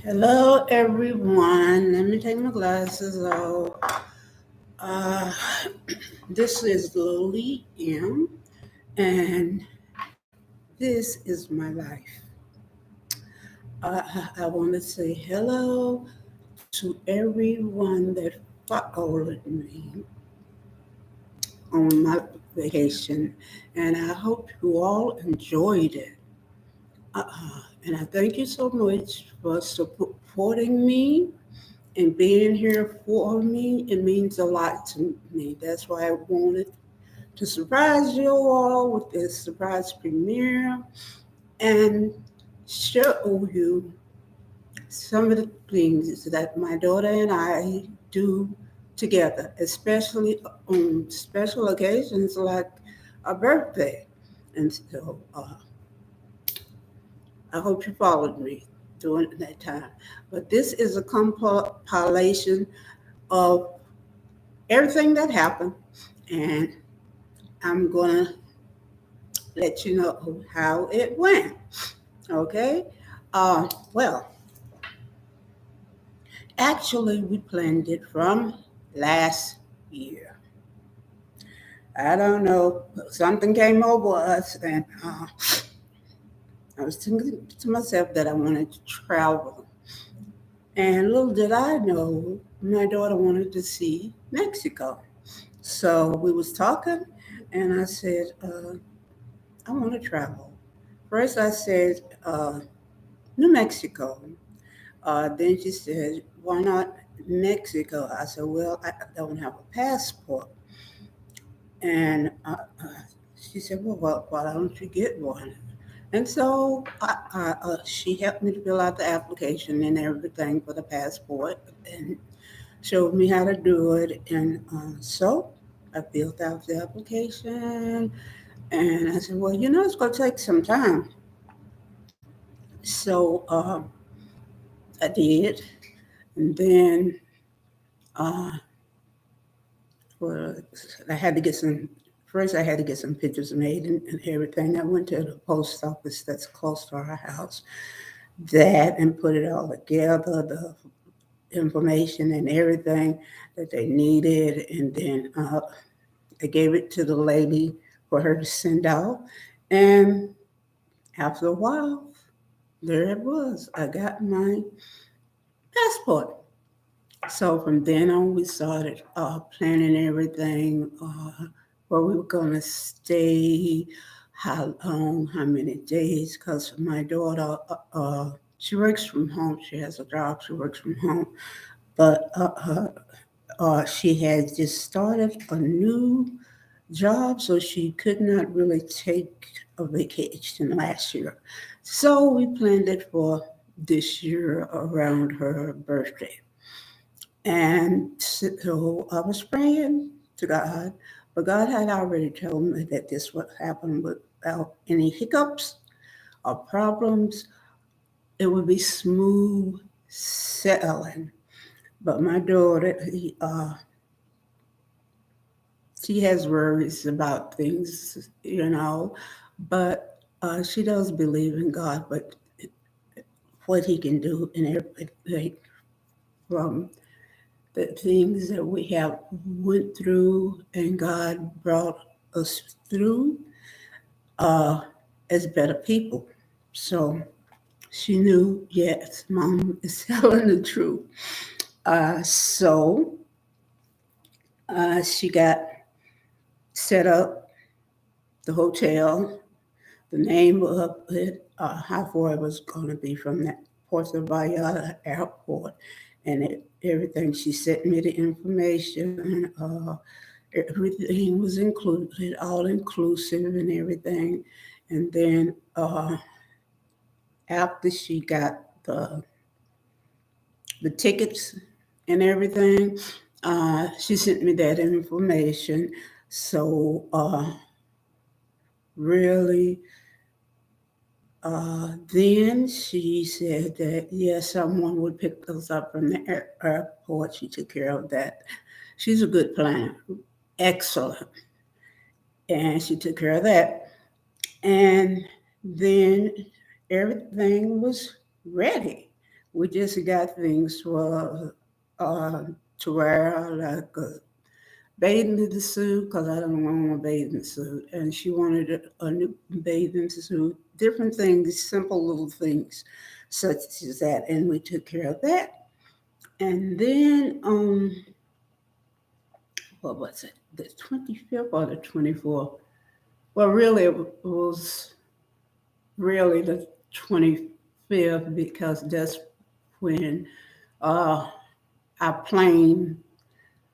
Hello, everyone. Let me take my glasses off. Uh, this is Lily M, and this is my life. I want to say hello to everyone that followed me on my vacation, and I hope you all enjoyed it. And I thank you so much for supporting me and being here for me. It means a lot to me. That's why I wanted to surprise you all with this surprise premiere and show you some of the things that my daughter and I do together, especially on special occasions like a birthday. And so I hope you followed me during that time. But this is a compilation of everything that happened, and I'm gonna let you know how it went. Okay. Well, actually, we planned it from last year. I don't know, something came over us, and I was thinking to myself that I wanted to travel. And little did I know, my daughter wanted to see Mexico. So we was talking, and I said, I want to travel. First, I said, New Mexico. Then she said, why not Mexico? I said, well, I don't have a passport. And she said, well, why don't you get one? And so she helped me to fill out the application and everything for the passport and showed me how to do it. And so I filled out the application and I said, well, it's going to take some time. So I did. And then uh, well, I had to get some. First, I had to get some pictures made and everything. I went to the post office that's close to our house, that and put it all together, the information and everything that they needed, and then I gave it to the lady for her to send out. And after a while, there it was. I got my passport. So from then on, we started planning everything, where we were going to stay, how long, how many days. Because my daughter, she works from home. She has a job. She works from home, but she had just started a new job, so she could not really take a vacation last year. So we planned it for this year around her birthday. And so I was praying to God, but God had already told me that this would happen without any hiccups or problems. It would be smooth sailing. But my daughter, she has worries about things, but she does believe in God, but what He can do in everything from the things that we have went through and God brought us through uh, as better people. So she knew, yes, Mom is telling the truth. So she got set up the hotel, the name of it, how far it was going to be from that Puerto Vallarta airport, and everything. She sent me the information. Everything was included, all inclusive and everything. And then after she got the tickets and everything, she sent me that information. So really, then she said that yes, someone would pick us up from the airport. She took care of that. She's a good planner, excellent, and she took care of that. And then everything was ready. We just got things for to wear, like a bathing suit, because I don't own a bathing suit, and she wanted a new bathing suit. Different things, simple little things, such as that, and we took care of that. And then, what was it? The 25th or the 24th? Well, really, it was really the 25th, because that's when uh, our plane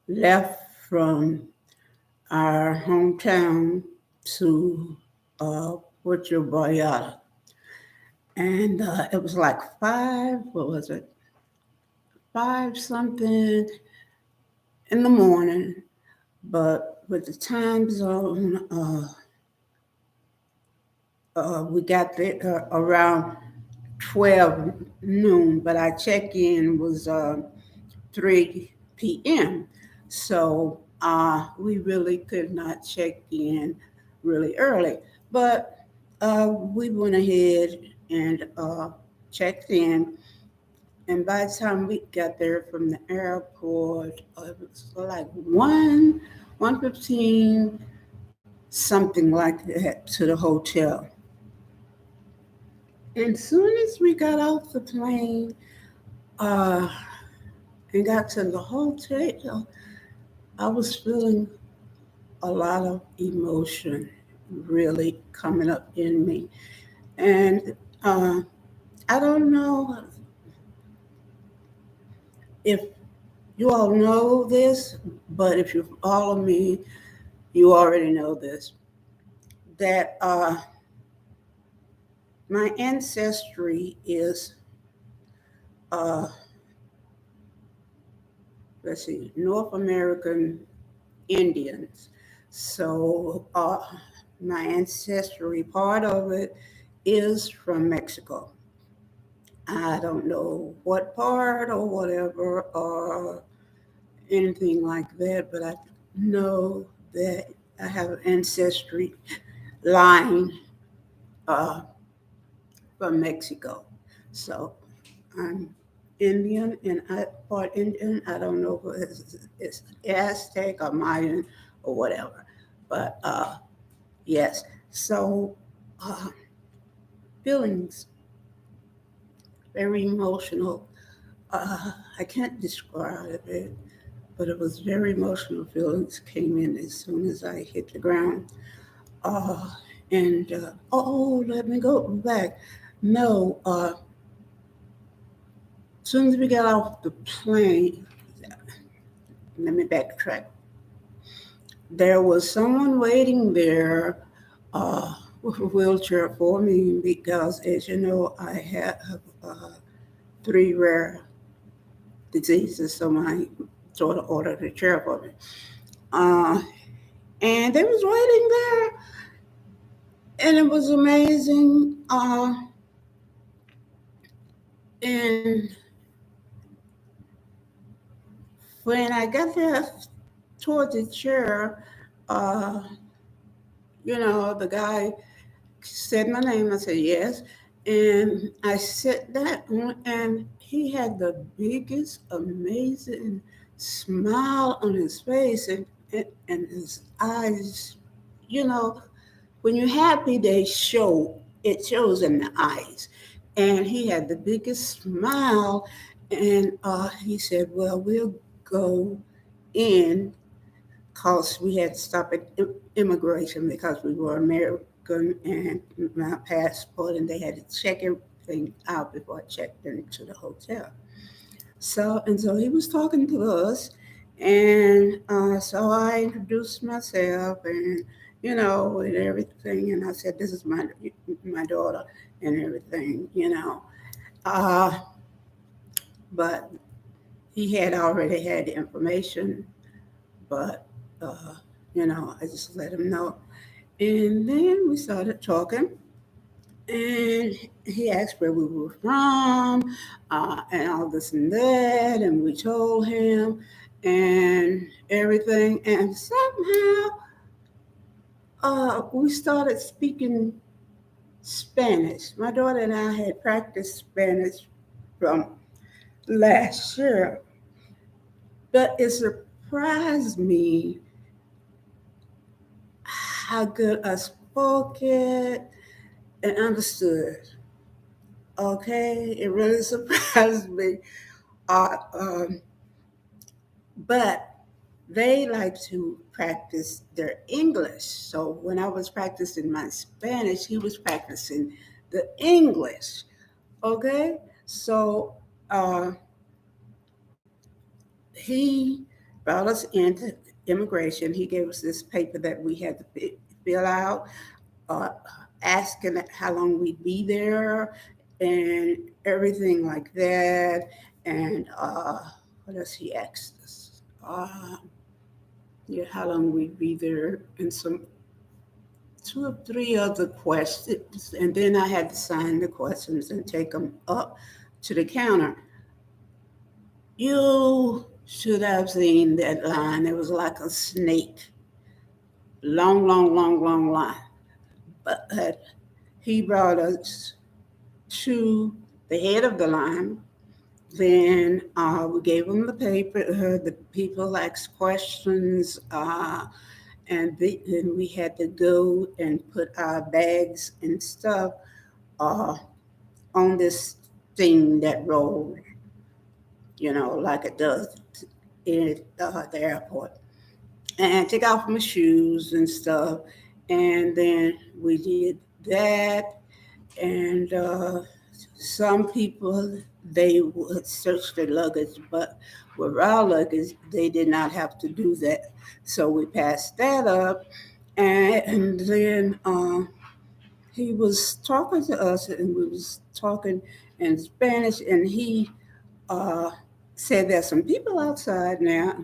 left from our hometown to Puerto Vallarta. And it was like what was it? Five something in the morning. But with the time zone, we got there around 12 noon, but our check-in was 3 p.m. So we really could not check in really early. But we went ahead and checked in. And by the time we got there from the airport, it was like 1:15, something like that, to the hotel. And as soon as we got off the plane uh, and got to the hotel, I was feeling a lot of emotion really coming up in me. And uh, I don't know if you all know this, but if you follow me, you already know this, that my ancestry is, uh, let's see, North American Indians. So my ancestry, part of it is from Mexico. I don't know what part or whatever or anything like that, but I know that I have an ancestry line uh, from Mexico. So I'm Indian, and I part Indian. I don't know if it's Aztec or Mayan or whatever, but yes. So uh, feelings very emotional. I can't describe it, but it was very emotional. Feelings came in as soon as I hit the ground. Uh, and let me go back. No, as soon as we got off the plane, let me backtrack. There was someone waiting there with a wheelchair for me because, as you know, I have uh, three rare diseases, so my daughter ordered a chair for me. Uh, and they was waiting there, and it was amazing. And when I got there towards the chair, uh, the guy said my name. I said yes, and I sat down, and he had the biggest, amazing smile on his face, and his eyes. You know, when you're happy, it shows in the eyes. And he had the biggest smile, and he said, "Well, we'll go in because we had to stop at immigration because we were American and my passport, and they had to check everything out before I checked into the hotel." So he was talking to us, and so I introduced myself, and and everything, and I said, "This is my daughter," and everything. Uh, but he had already had the information, but uh, I just let him know. And then we started talking, and he asked where we were from, and all this and that, and we told him, and everything. And somehow we started speaking Spanish. My daughter and I had practiced Spanish from last year. But it surprised me how good I spoke it and understood. Okay, it really surprised me. Uh, um, but they like to practice their English. So when I was practicing my Spanish, he was practicing the English. Okay, so uh, he brought us into immigration. He gave us this paper that we had to fill out, uh, asking how long we'd be there and everything like that. And what else he asked us? Yeah, how long we'd be there, and some two or three other questions. And then I had to sign the questions and take them up to the counter. You should have seen that line. It was like a snake. Long, long, long, long line. But he brought us to the head of the line. Then we gave them the paper. The people asked questions, and we had to go and put our bags and stuff uh, on this thing that rolled, like it does in the airport, and take off my shoes and stuff. And then we did that, and some people, they would search their luggage, but with our luggage, they did not have to do that. So we passed that up, and then he was talking to us, and we was talking in Spanish, and he uh, said there's some people outside now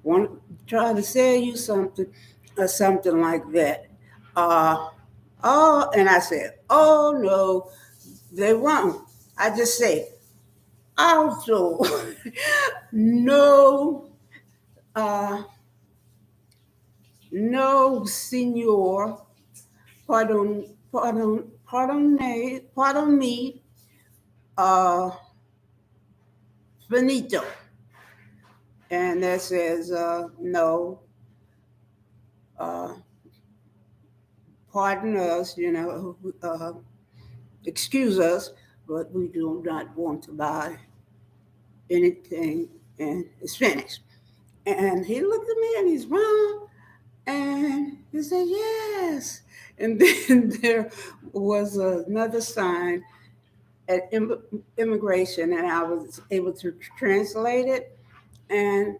want trying to sell you something or something like that. Uh, and I said, oh no, they won't. I just said, also, no, uh, no, senor, pardon, pardon me, uh, finito. And that says, no, uh, pardon us, excuse us, but we do not want to buy anything in Spanish. And he looked at me and he smiled and he said, yes. And then there was another sign at immigration, and I was able to translate it. And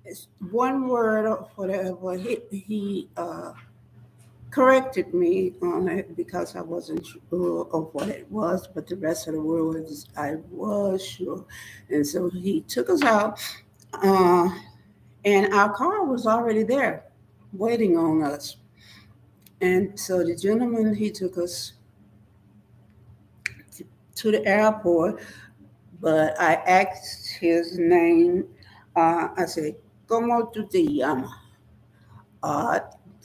it's one word or whatever. He corrected me on it because I wasn't sure of what it was, but the rest of the words I was sure. And so he took us out, uh, and our car was already there waiting on us. And so the gentleman, he took us to the airport, but I asked his name. I said, "Como tú te llamas?" Uh,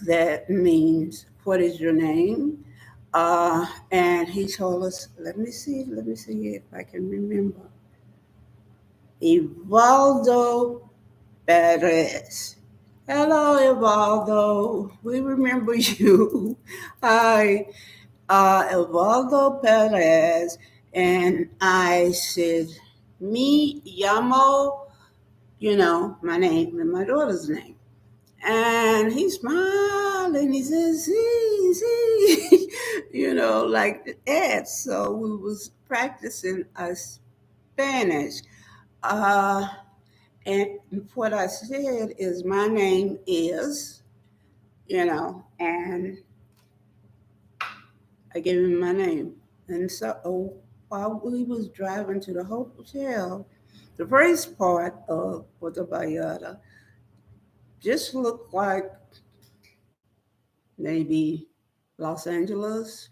that means, what is your name? And he told us, let me see if I can remember. Evaldo Perez. Hello, Evaldo. We remember you. Hi, Evaldo Perez. And I said, me llamo, my name and my daughter's name. And he smiled and he said, see, see, like that. So we was practicing our Spanish. Uh, and what I said is, my name is, and I gave him my name. And so while we was driving to the hotel, the first part of Puerto Vallarta just looked like maybe Los Angeles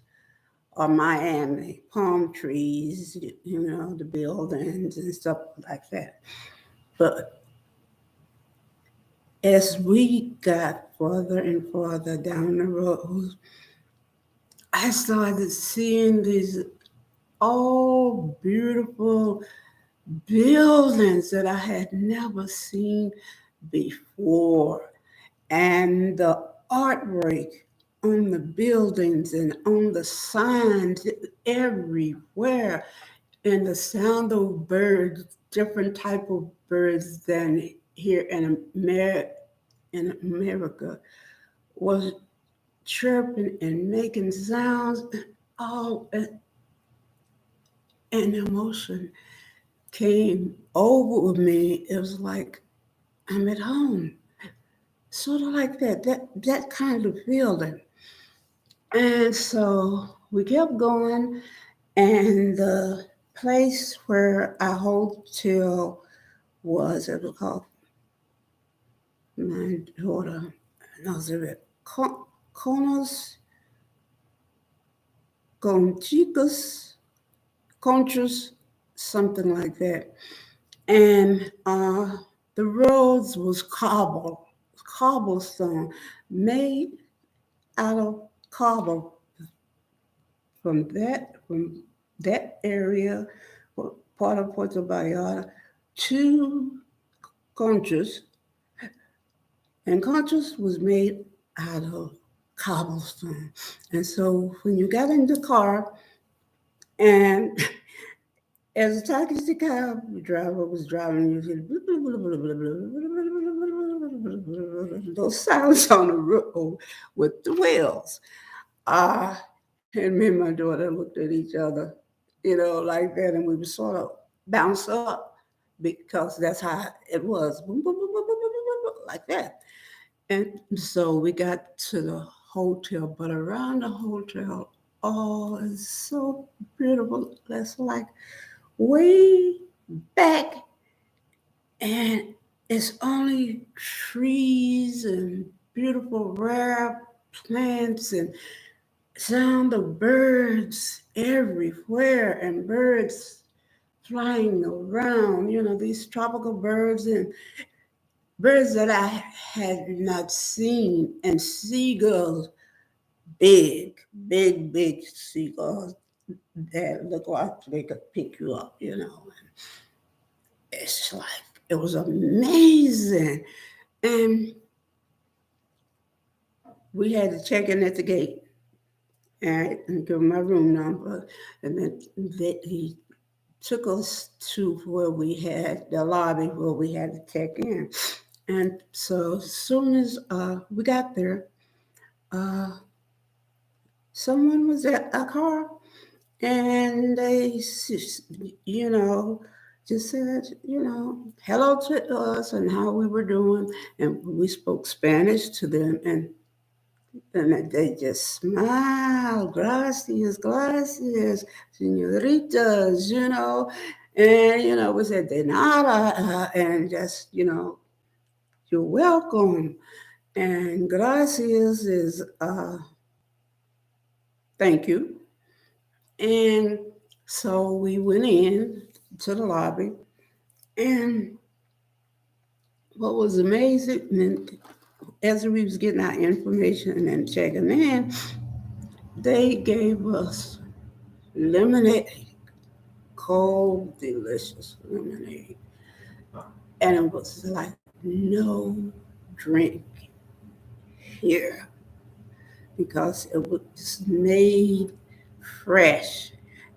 or Miami, palm trees, the buildings and stuff like that. But as we got further and further down the road, I started seeing these all beautiful buildings that I had never seen before. And the artwork on the buildings and on the signs everywhere, and the sound of birds, different type of birds than here in America, was chirping and making sounds. All an emotion came over me. It was like I'm at home, sort of like that kind of feeling. And so we kept going, and the place where our hotel was, it was called, my daughter knows it, Conos Conchicos, Conchas, something like that. And the roads was cobblestone, made out of cobble from that area, part of Puerto Vallarta, to Conchas, and Conchas was made out of cobblestone. And so when you got in the car, and as a taxi cab driver was driving, you hear those sounds on the road with the wheels. And me and my daughter looked at each other, like that, and we would sort of bounce up because that's how it was, boom, boom, boom, boom, boom, boom, boom, boom, like that. And so we got to the hotel, but around the hotel, oh, it's so beautiful. That's like way back, and it's only trees and beautiful rare plants and sound of birds everywhere, and birds flying around, these tropical birds and birds that I had not seen, and seagulls, big, big, big seagulls that look like they could pick you up. It's like, it was amazing. And we had to check in at the gate and give my room number. And then he took us to where we had the lobby where we had to check in. And so as soon as we got there, uh, someone was at a car, and they, just said, hello to us and how we were doing. And we spoke Spanish to them, and they just smiled, gracias, gracias, senoritas. And, we said, de nada, and just, you're welcome. And gracias is thank you. And so we went in to the lobby, and what was amazing, and as we was getting our information and checking in, they gave us lemonade, cold, delicious lemonade. And it was like no drink here because it was made fresh.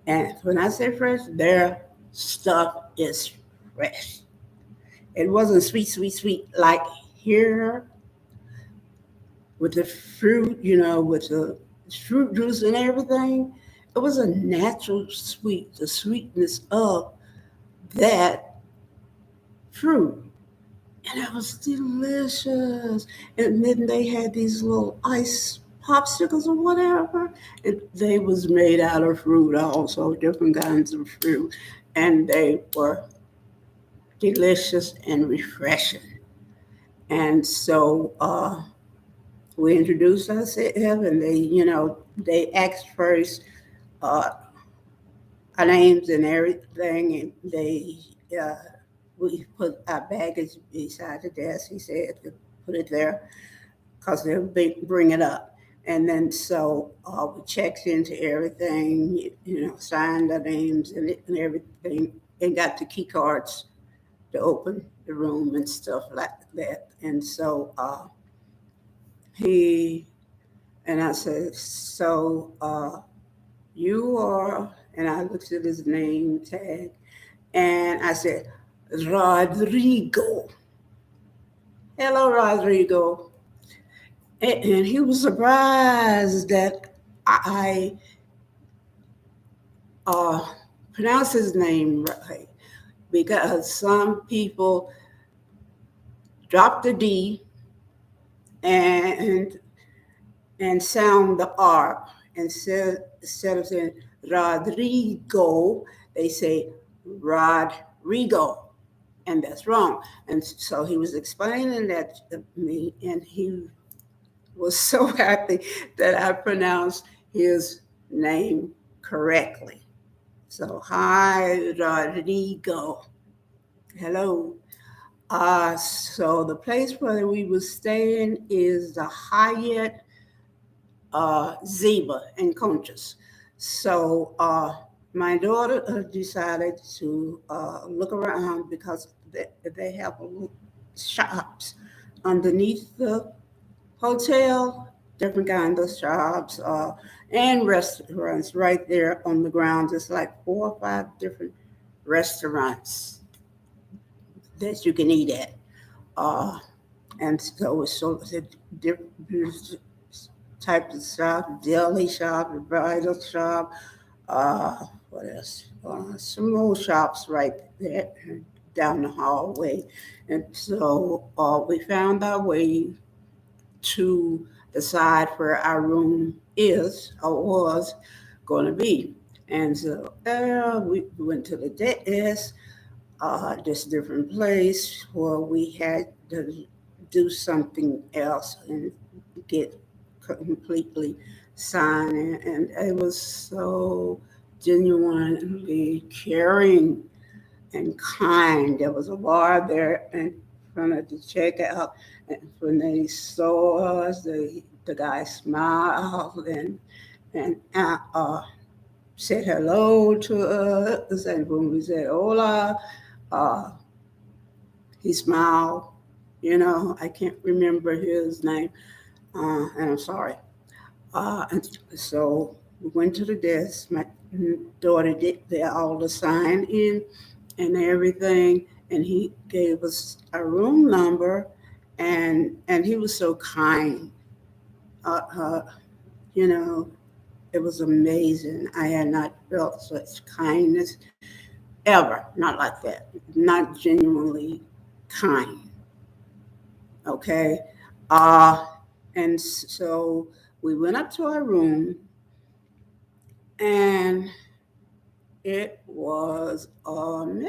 And when I say fresh, their stuff is fresh. It wasn't sweet, sweet, sweet like here with the fruit, with the fruit juice and everything. It was a natural sweet, the sweetness of that fruit. And it was delicious. And then they had these little ice popsicles or whatever. And they was made out of fruit also, different kinds of fruit. And they were delicious and refreshing. And so we introduced ourselves, and they asked first uh, our names and everything, and uh, we put our baggage beside the desk. He said to put it there because they'll bring it up. And then so we checked into everything, signed our names and everything. and got the key cards to open the room and stuff like that. And so he and I said, so you are, and I looked at his name tag, and I said, Rodrigo. Hello, Rodrigo. And he was surprised that I uh, pronounced his name right, because some people drop the D and sound the R. Instead of saying Rodrigo, they say Rodrigo, and that's wrong. And so he was explaining that to me, and he was so happy that I pronounced his name correctly. So, hi, Rodrigo. Hello. So the place where we were staying is the Hyatt Ziva in Conchas. So my daughter decided to look around because they have shops underneath the hotel, different kinds of shops, and restaurants right there on the ground. Just like 4 or 5 different restaurants that you can eat at. Uh, and so it's different types of shop, deli shop, bridal shop, what else? Some more shops right there down the hallway. And so we found our way to the side where our room is or was going to be. And so we went to the desk, this different place where we had to do something else and get completely signed. And it was so genuinely caring and kind. There was a bar there in front of the checkout. And when they saw us, the guy smiled and said hello to us. And when we said hola, uh, he smiled. I can't remember his name, and I'm sorry. And so we went to the desk. My daughter did all the sign in and everything, and he gave us a room number, and he was so kind. Uh, uh, you know, it was amazing. I had not felt such kindness ever, not like that, not genuinely kind. Okay, uh, and so we went up to our room, and it was amazing.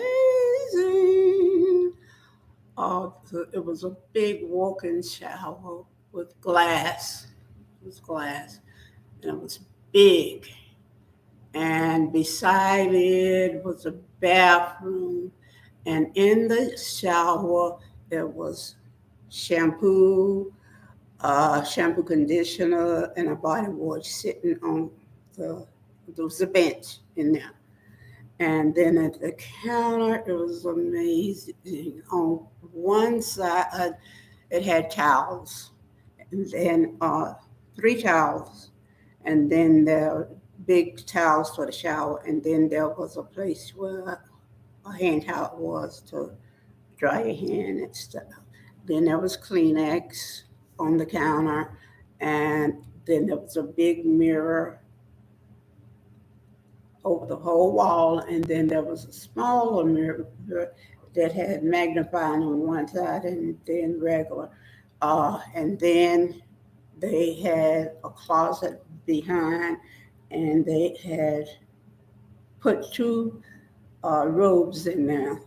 It was a big walk-in shower with glass. It was glass, and it was big. And beside it was a bathroom, and in the shower there was shampoo, shampoo conditioner, and a body wash sitting on the there was a bench in there. And then at the counter, it was amazing. On one side, it had towels, and then 3 towels, and then there were big towels for the shower, and then there was a place where a hand towel was to dry your hand and stuff. Then there was Kleenex on the counter, and then there was a big mirror over the whole wall, and then there was a smaller mirror that had magnifying on one side and then regular. And then they had a closet behind, and they had put 2 robes in there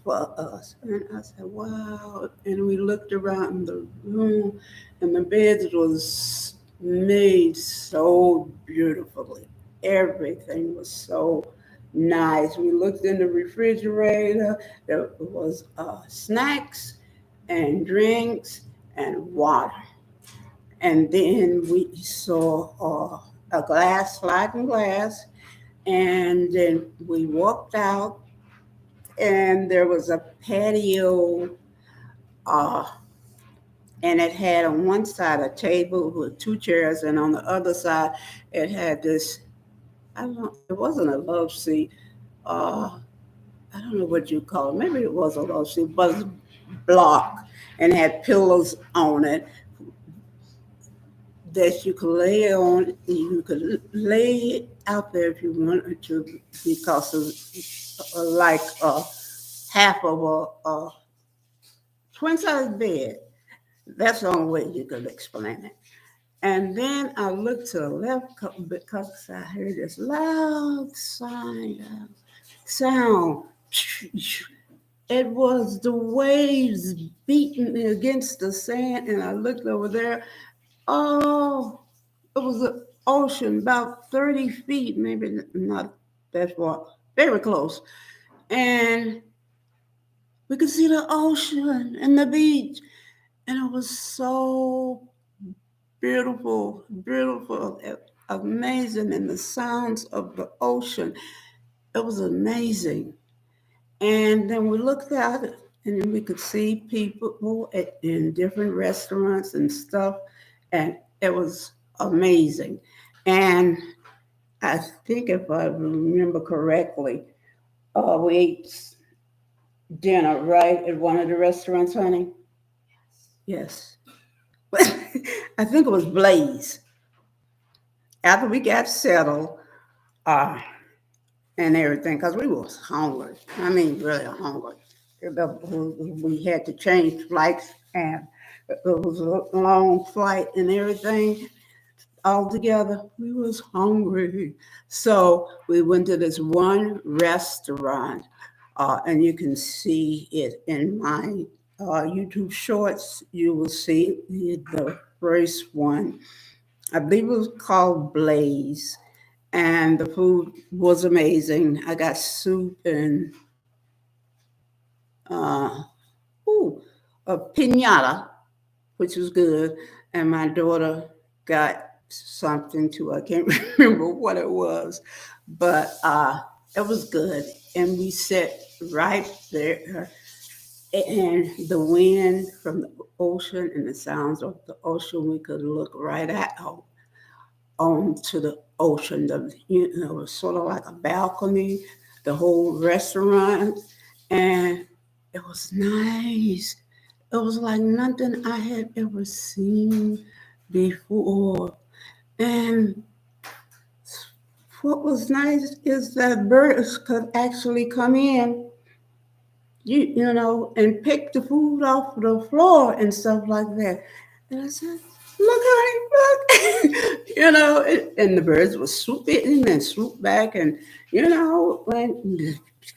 for us. And I said, wow. And we looked around the room, and the beds was made so beautifully. Everything was so nice. We looked in the refrigerator. There was snacks and drinks and water. And then we saw a glass, sliding glass, and then we walked out, and there was a patio, uh, and it had on one side a table with two chairs, and on the other side it had this. I don't. It wasn't a love seat. Uh, I don't know what you call it. Maybe it was a love seat, but it was block and had pillows on it that you could lay on. You could lay it out there if you wanted to, because of like half of a twin size bed. That's the only way you could explain it. And then I looked to the left because I heard this loud sound. It was the waves beating against the sand, and I looked over there. Oh, it was an ocean about 30 feet, maybe not that far, very close. And we could see the ocean and the beach, and it was so beautiful, beautiful, amazing, and the sounds of the ocean. It was amazing. And then we looked out, and then we could see people in different restaurants and stuff, and it was amazing. And I think if I remember correctly, we ate dinner right at one of the restaurants, honey. Yes, I think it was Blaze. After we got settled, uh, and everything, because we was hungry. I mean, really hungry. We had to change flights, and it was a long flight and everything. All together, we was hungry. So we went to this one restaurant, and you can see it in my YouTube shorts. You will see the first one. I believe it was called Blaze, and the food was amazing. I got soup and uh, ooh, a pinata, which was good, and my daughter got something too. I can't remember what it was, but it was good. And we sat right there, and the wind from the ocean and the sounds of the ocean, we could look right out onto the ocean. It was sort of like a balcony, the whole restaurant, and it was nice. It was like nothing I had ever seen before. And what was nice is that birds could actually come in, and pick the food off the floor and stuff like that. And I said, look, honey, look. And the birds would swoop in and swoop back. And,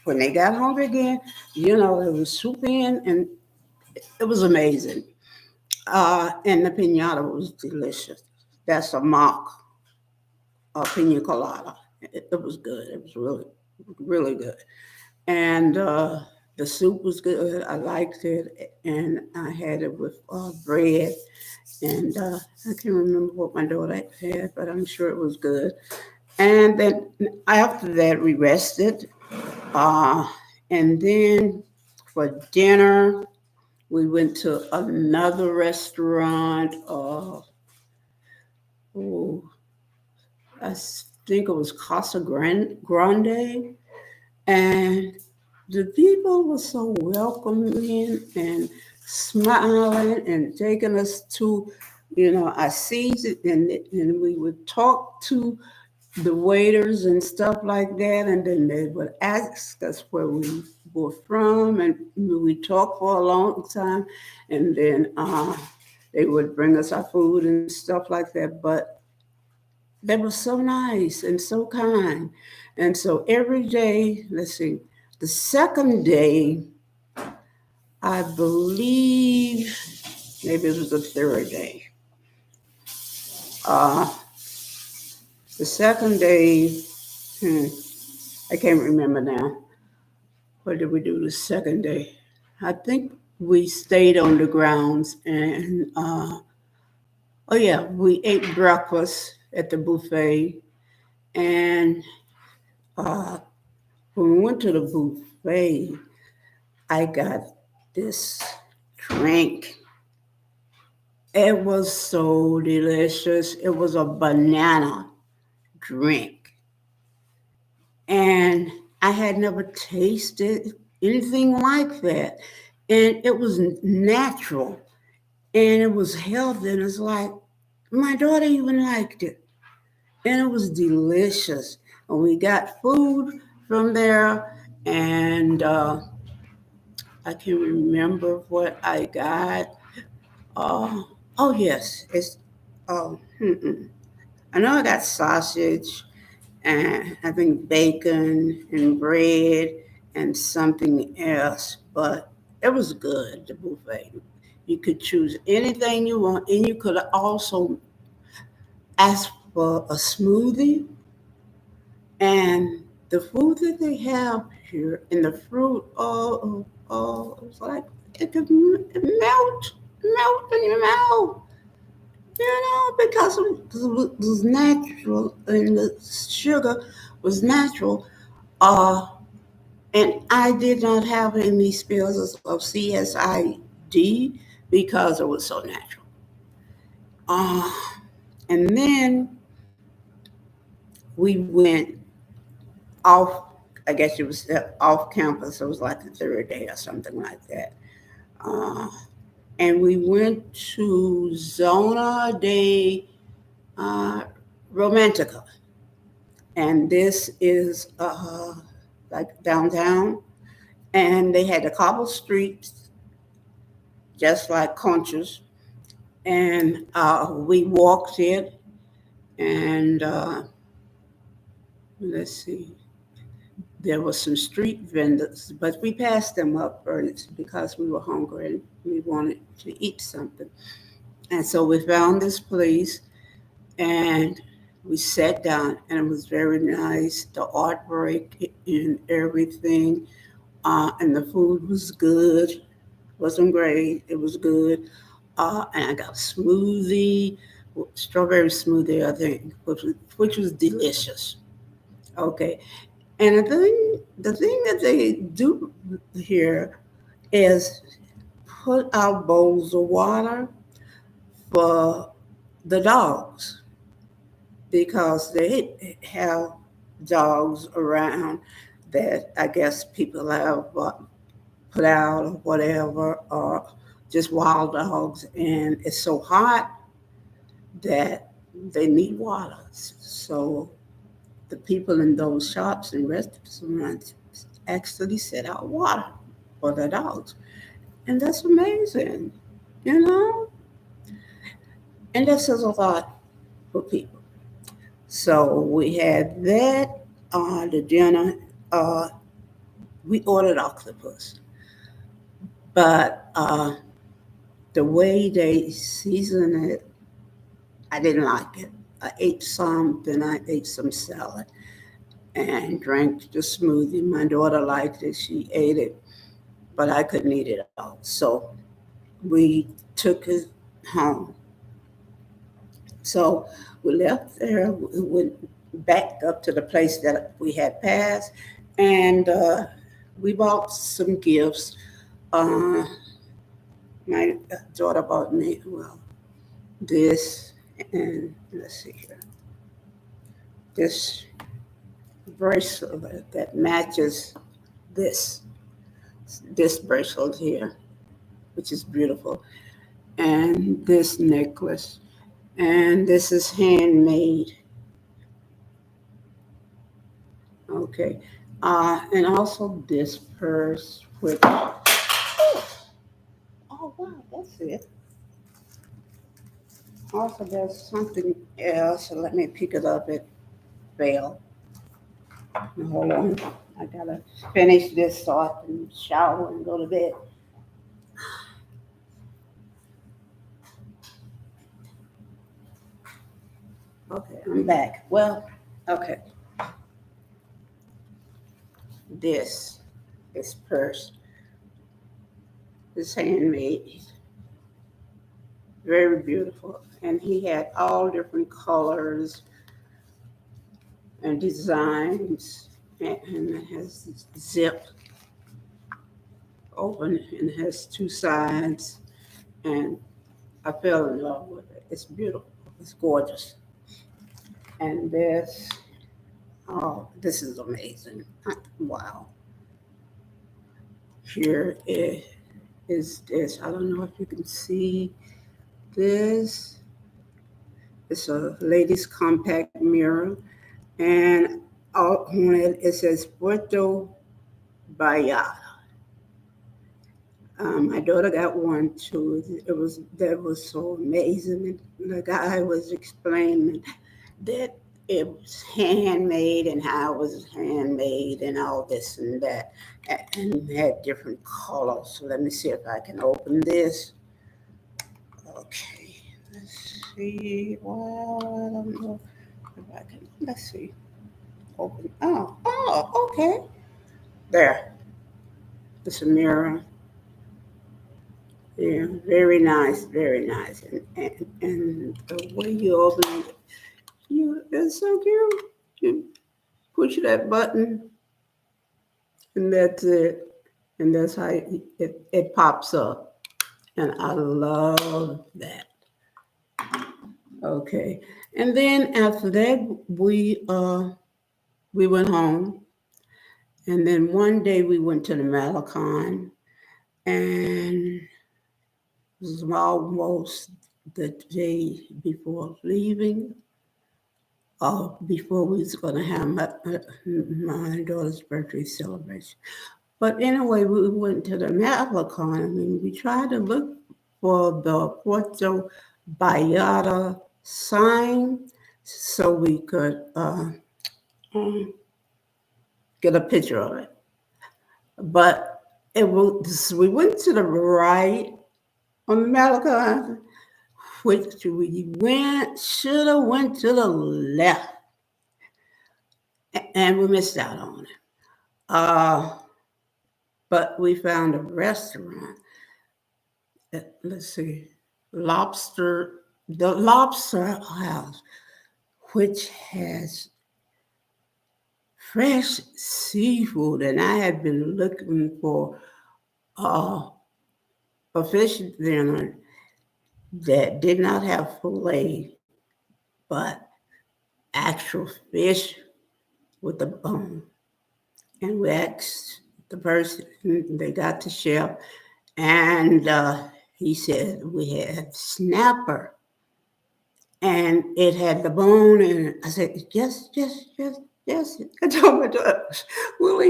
when they got hungry again, it would swoop in, and it was amazing. And the pinata was delicious. That's a mock pina colada. It was good. It was really, really good. And the soup was good. I liked it, and I had it with bread. And I can't remember what my daughter had, but I'm sure it was good. And then after that, we rested. Uh, and then for dinner, we went to another restaurant. Oh, I think it was Casa Grande. And the people were so welcoming and smiling and taking us to, our seats, and we would talk to the waiters and stuff like that, and then they would ask us where we were from, and we talked for a long time, and then they would bring us our food and stuff like that. But they were so nice and so kind. And so every day, let's see, the second day, I believe, maybe it was the third day. Uh, the second day, I can't remember now. What did we do the second day? I think we stayed on the grounds, and oh yeah, we ate breakfast at the buffet. And when we went to the buffet, I got this drink. It was so delicious. It was a banana drink. And I had never tasted anything like that. And it was natural and it was healthy. And it's like, my daughter even liked it. And it was delicious. And we got food from there. And I can remember what I got. Uh, oh, yes. Oh, I know I got sausage and I think bacon and bread and something else, but it was good, the buffet. You could choose anything you want, and you could also ask for a smoothie. And the food that they have here and the fruit, it's like it could melt in your mouth, because it was natural and the sugar was natural. Uh, and I did not have any spills of CSID because it was so natural. Uh, and then we went off, I guess it was off campus. It was like the third day or something like that. Uh, and we went to Zona de uh, Romantica. And this is like downtown. And they had the cobble streets, just like Conchas. And we walked it, and let's see, there were some street vendors, but we passed them up first because we were hungry and we wanted to eat something. And so we found this place and we sat down, and it was very nice. The artwork and everything, and the food was good. Wasn't great. It was good. And I got smoothie, strawberry smoothie, I think, which was delicious. Okay. And the thing that they do here is put out bowls of water for the dogs because they have dogs around that I guess people have put out or whatever, or just wild dogs, and it's so hot that they need water. So the people in those shops and restaurants actually set out water for the dogs. And that's amazing, you know? And that says a lot for people. So we had that, the dinner. Uh, we ordered octopus, but the way they season it, I didn't like it. I ate some, then I ate some salad and drank the smoothie. My daughter liked it, she ate it, but I couldn't eat it all. So we took it home. So we left there, we went back up to the place that we had passed, and we bought some gifts. Uh, my daughter bought me, well, this, and let's see here, this bracelet that matches this, this bracelet here, which is beautiful, and this necklace, and this is handmade. Okay. And also this purse, which, oh wow, that's it. Also, there's something else. So let me pick it up. It fell. Hold on. I gotta finish this so I can shower and go to bed. Okay, I'm back. Well, okay. This, this purse is handmade, very beautiful. And he had all different colors and designs, and it has zip. open and it has two sides, and I fell in love with it. It's beautiful. It's gorgeous. And this is amazing. Wow. Here is this. I don't know if you can see this. It's a ladies' compact mirror, and on it says Puerto Vallarta. My daughter got one too. That was so amazing. And the guy was explaining that it was handmade and how it was handmade and all this and that, and had different colors. So let me see if I can open this. Okay, let's see. Well, I don't know if I can. Let's see. Open. Oh, okay. There. It's a mirror. Yeah, very nice, very nice. And the way you open it, it's so cute. You push that button, and that's it. And that's how it pops up. And I love that. Okay. And then after that, we went home. And then one day we went to the Malacon, and it was almost the day before leaving, before we was going to have my daughter's birthday celebration. But anyway, we went to the Malacon. I mean, we tried to look for the Puerto Vallarta sign so we could um, get a picture of it. But we went to the right on the Malacon, which we should have went to the left, and we missed out on it. But we found a restaurant. Let's see, the Lobster House, which has fresh seafood, and I had been looking for a fish dinner that did not have fillet, but actual fish with the bone. And we asked the person, they got the chef, and he said we had snapper, and it had the bone in it. I said, yes, yes, yes, yes. I told my daughter, we'll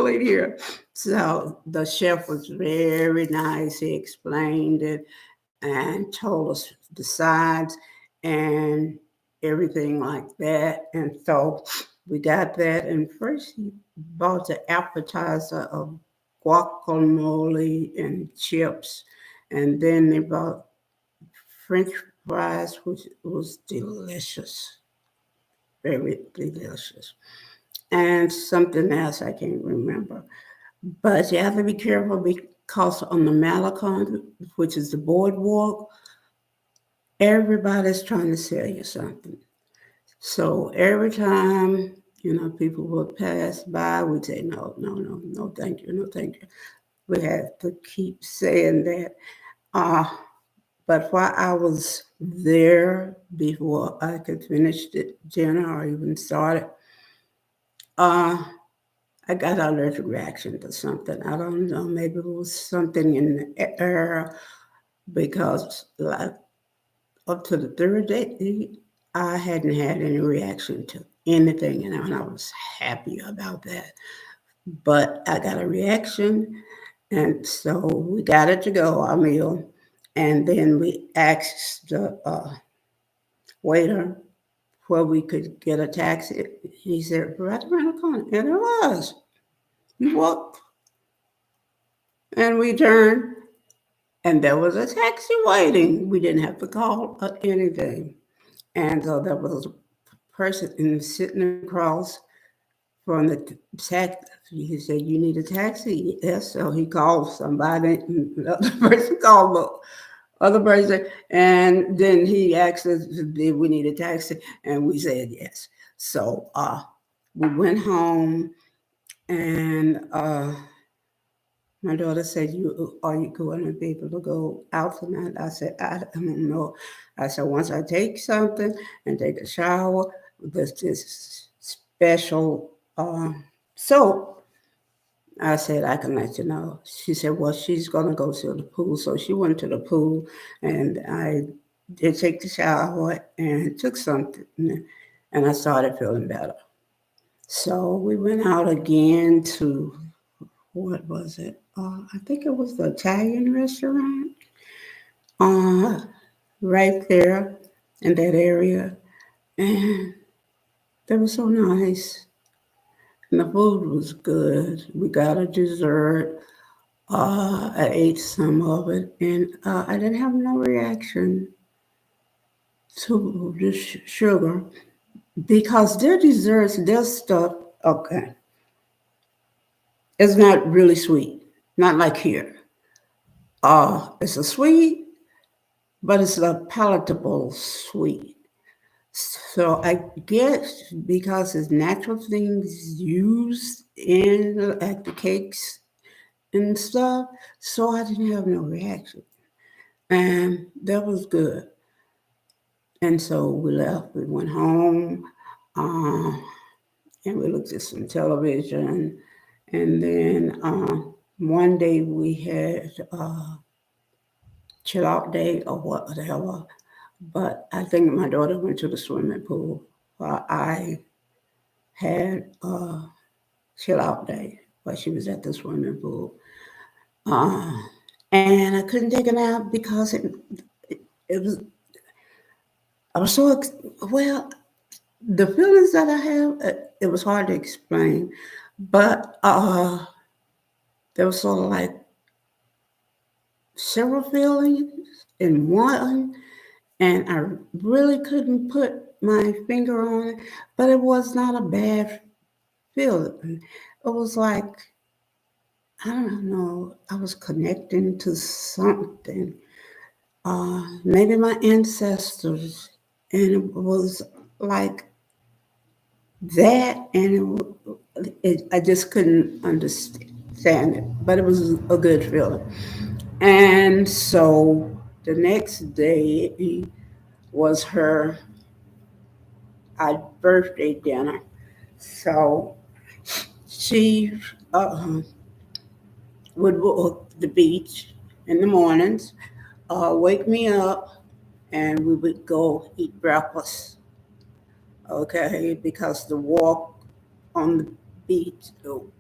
eat here. So the chef was very nice. He explained it and told us the sides and everything like that. And so we got that. And first he bought the appetizer of guacamole and chips. And then they bought French fries, which was delicious, very delicious. And something else I can't remember. But you have to be careful because on the Malacon, which is the boardwalk, everybody's trying to sell you something. So every time, people would pass by, we'd say, no, no, no, no, thank you, no, thank you. We had to keep saying that. But while I was there, before I could finish the dinner or even start it, I got an allergic reaction to something. I don't know, maybe it was something in the air, because like up to the third day, I hadn't had any reaction to anything, and I was happy about that. But I got a reaction, and so we got it to go, our meal, and then we asked the waiter where we could get a taxi. He said, right around the corner, and it was. We walked, and we turned, and there was a taxi waiting. We didn't have to call anything. And so there was a person sitting across from the taxi. He said, you need a taxi? Yes. So he called somebody, and the other person called the other person. And then he asked us, did we need a taxi? And we said yes. So we went home, and My daughter said, are you going to be able to go out tonight? I said, I don't know. I said, once I take something and take a shower, there's this special soap. I said, I can let you know. She said, well, she's going to go to the pool. So she went to the pool, and I did take the shower and took something, and I started feeling better. So we went out again to, what was it? I think it was the Italian restaurant uh, right there in that area. And they were so nice. And the food was good. We got a dessert. I ate some of it, and I didn't have no reaction to the sugar because their desserts, their stuff, okay, it's not really sweet. Not like here. It's a sweet, but it's a palatable sweet. So I guess because it's natural things used in like the cakes and stuff, so I didn't have no reaction. And that was good. And so we left, we went home, uh, and we looked at some television. And then one day we had chill out day or whatever. But I think my daughter went to the swimming pool while I had a chill out day while she was at the swimming pool. Uh, and I couldn't take a nap because it was, I was so, well, the feelings that I have, it was hard to explain. But there was sort of like several feelings in one, and I really couldn't put my finger on it, but it was not a bad feeling. It was like, I don't know, I was connecting to something, maybe my ancestors, and it was like that, and I just couldn't understand it, but it was a good feeling. And so the next day was her birthday dinner. So she would walk the beach in the mornings, wake me up, and we would go eat breakfast. Okay, because the walk on the beach, oh,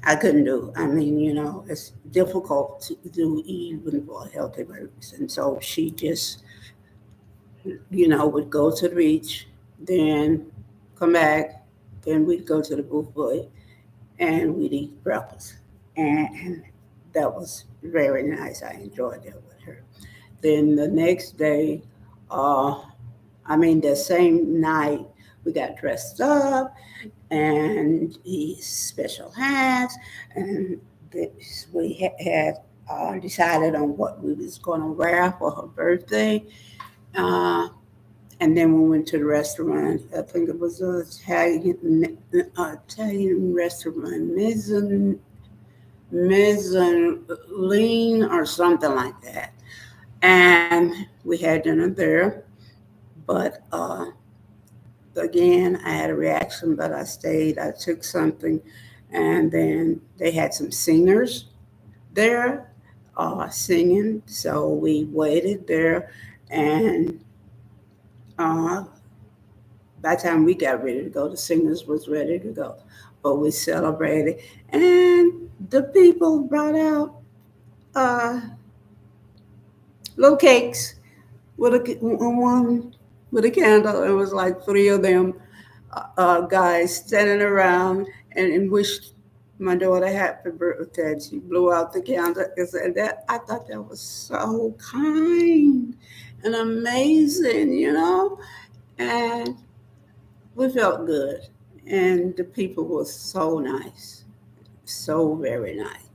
I couldn't do. I mean, it's difficult to do even for a healthy person. So she just, would go to the beach, then come back, then we'd go to the buffet and we'd eat breakfast. And that was very nice. I enjoyed that with her. Then the next day, uh, the same night, we got dressed up and these special hats, and we had decided on what we was going to wear for her birthday. Uh, and then we went to the restaurant. I think it was an Italian restaurant, Mezzanine or something like that. And we had dinner there. But again, I had a reaction, but I stayed. I took something, and then they had some singers there singing. So we waited there, and uh, by the time we got ready to go, the singers was ready to go. But we celebrated, and the people brought out uh, little cakes with one with a candle. It was like three of them guys standing around and wished my daughter happy birthday. She blew out the candle and said that. I thought that was so kind and amazing. And we felt good. And the people were so nice, so very nice.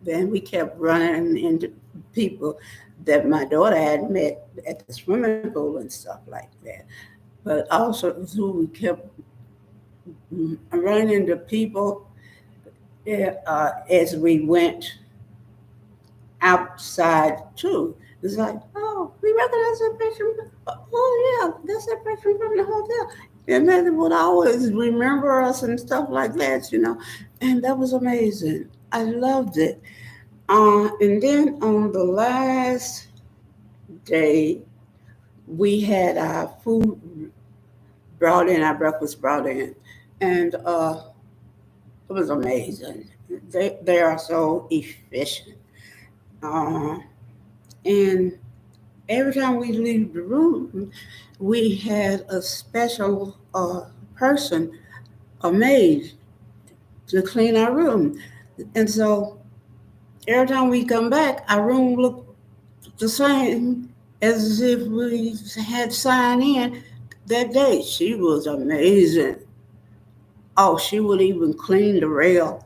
Then we kept running into people that my daughter had met at the swimming pool and stuff like that. But also, too, we kept running into people as we went outside too. It's like, oh, we recognize that person. Oh yeah, that's that person from the hotel. And they would always remember us and stuff like that. And that was amazing. I loved it. And then on the last day, we had our food brought in, our breakfast brought in, and it was amazing. They are so efficient. Uh, and every time we leave the room, we had a special person, a maid, to clean our room. And so every time we come back, our room looked the same as if we had signed in that day. She was amazing. Oh, she would even clean the rail,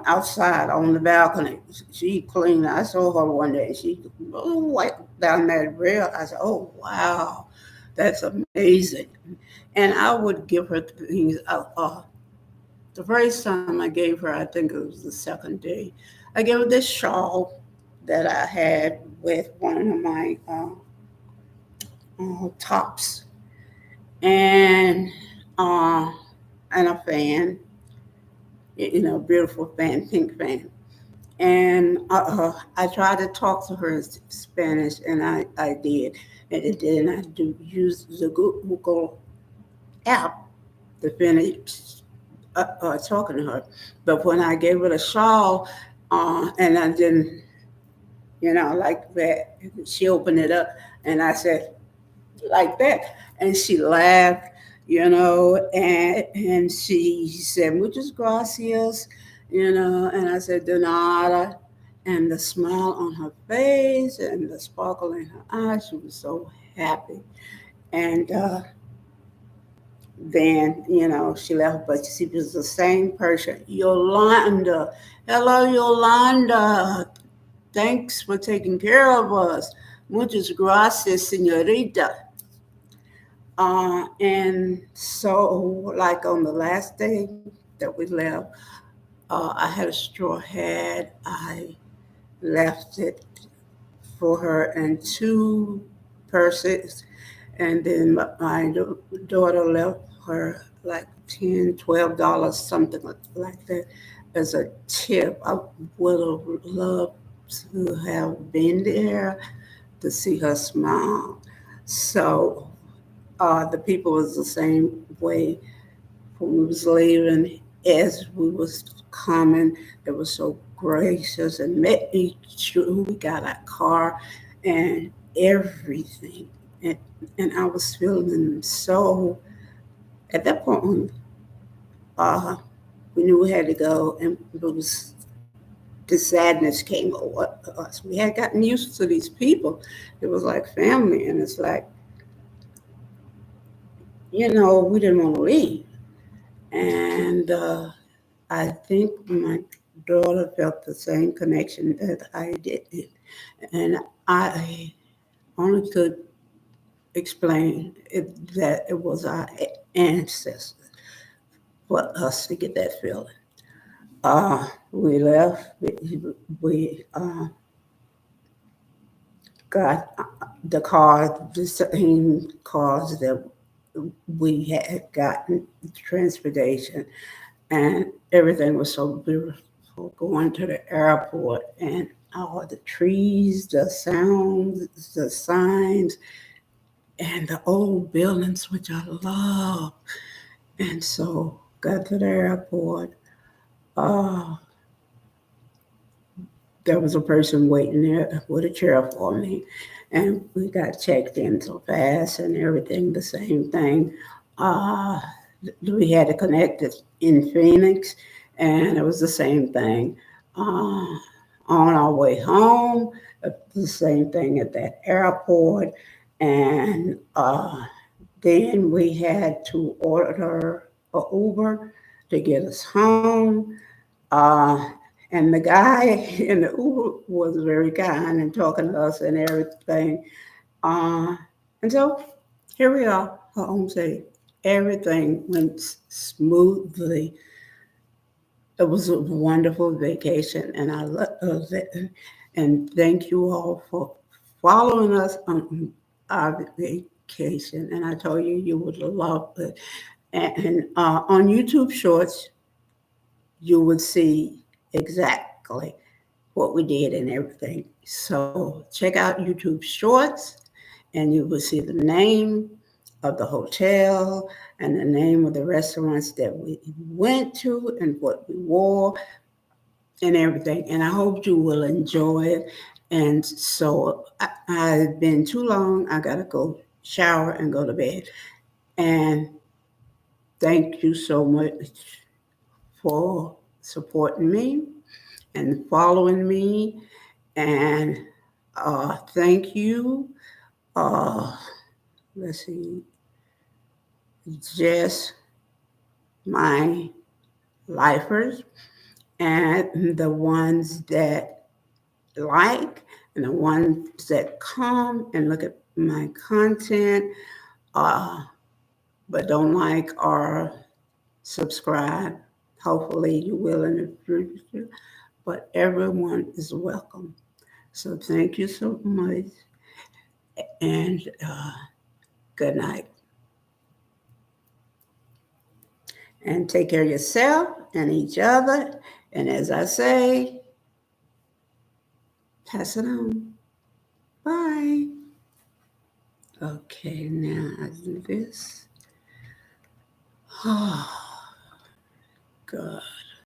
outside on the balcony. She cleaned. I saw her one day. She wiped down that rail. I said, "Oh wow, that's amazing." And I would give her things. The first time I gave her, I think it was the second day, I gave her this shawl that I had with one of my tops, and uh, and a fan, beautiful fan, pink fan. And I tried to talk to her in Spanish, and I did. And it did, and I do use the Google app to finish talking to her. But when I gave her the shawl, and I didn't, like that, she opened it up, and I said, like that. And she laughed, and she said, muchas gracias, and I said, de nada. And the smile on her face and the sparkle in her eyes, she was so happy. And then, she left, but she was the same person. Yolanda. Hello, Yolanda. Thanks for taking care of us. Muchas gracias, señorita. And so, like on the last day that we left, I had a straw hat. I left it for her and two purses. And then my daughter left her like $10, $12, something like that, as a tip. I would have loved to have been there to see her smile. So the people was the same way when we was leaving as we was coming. They were so gracious and met me sure we got our car and everything. And, and I was feeling so, at that point, uh, we knew we had to go, and it was the sadness came over us. We had gotten used to these people. It was like family, and it's like, we didn't want to leave. And I think my daughter felt the same connection that I did. And I only could explain that it was our ancestors for us to get that feeling. We left. We got the car, the same cars that we had gotten transportation, and everything was so beautiful going to the airport and all the trees, the sounds, the signs, and the old buildings, which I love. And so got to the airport. Uh, there was a person waiting there with a chair for me, and we got checked in so fast and everything, the same thing. Uh, we had to connect it in Phoenix, and it was the same thing. Uh, on our way home, the same thing at that airport, and then we had to order a Uber to get us home. Uh, and the guy in the Uber was very kind and talking to us and everything. Uh, and so here we are, home safe. Everything went smoothly. It was a wonderful vacation, and I loved it. And thank you all for following us on our vacation. And I told you you would love it. And on YouTube Shorts, you would see exactly what we did and everything. So check out YouTube Shorts, and you will see the name of the hotel and the name of the restaurants that we went to and what we wore and everything. And I hope you will enjoy it. And so I've been too long. I got to go shower and go to bed. And thank you so much for supporting me and following me. And thank you. Uh, let's see, just my lifers and the ones that like and the ones that come and look at my content, uh, but don't like or subscribe. Hopefully you will in the future, but everyone is welcome. So thank you so much, and good night. And take care of yourself and each other. And as I say, pass it on. Bye. Okay, now I do this. Oh, God.